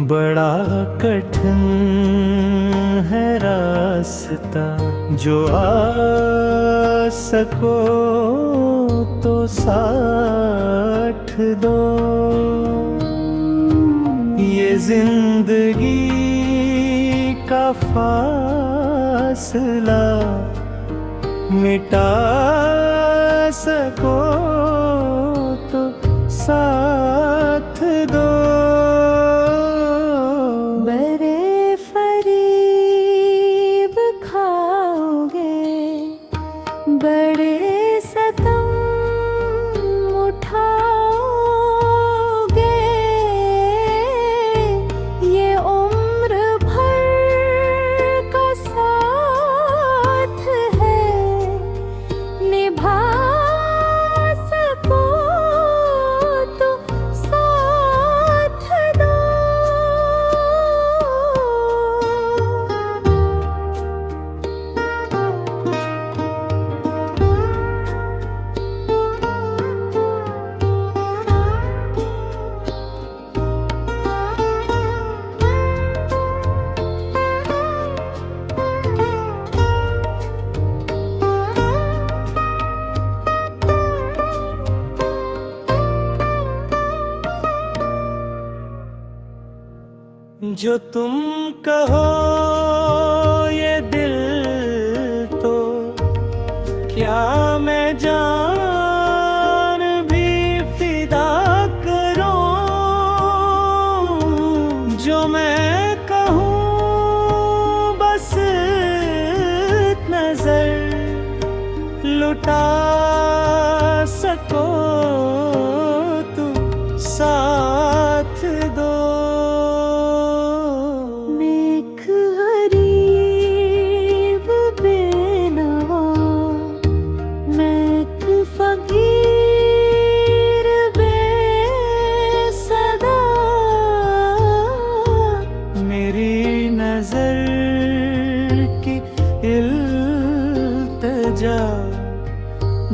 बड़ा कठिन है रास्ता, जो आ सको तो साथ दो। ये जिंदगी का फासला मिटा सको तो साथ दो। बड़े फरीब खाओगे, बड़े सतम उठाओगे, ये उम्र भर का साथ है, निभा सको तो साथ दो। जो तुम कहो ये दिल तो क्या मैं जान भी फिदा करूं। जो मैं कहूँ बस नजर लुटा सको तो साथ दो।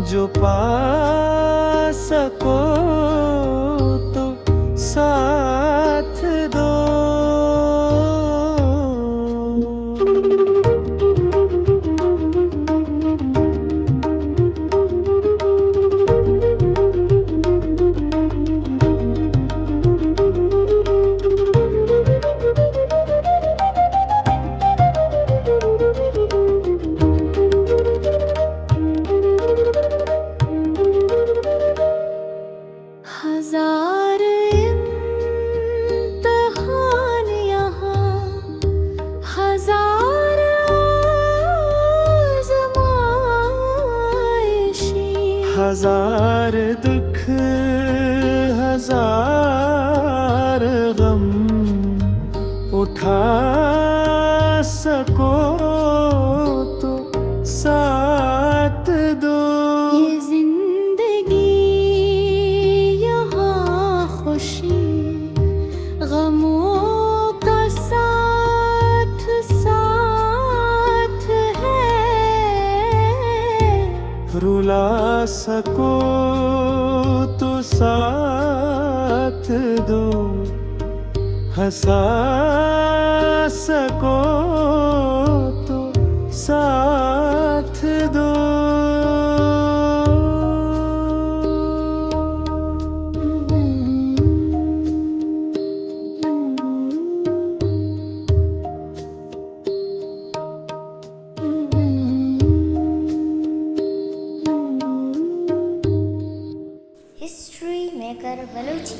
जो पा सको तो साथ दो। हजार इम्तिहान यहाँ, हजार आज़माइशी, हजार दुख हजार गम उठा सको तो साथ दो। ये जिंदगी यहाँ खुशी गमों का साथ साथ है, रुला सको तो साथ दो, हंसा सको तो साथ दो। History maker Balochi.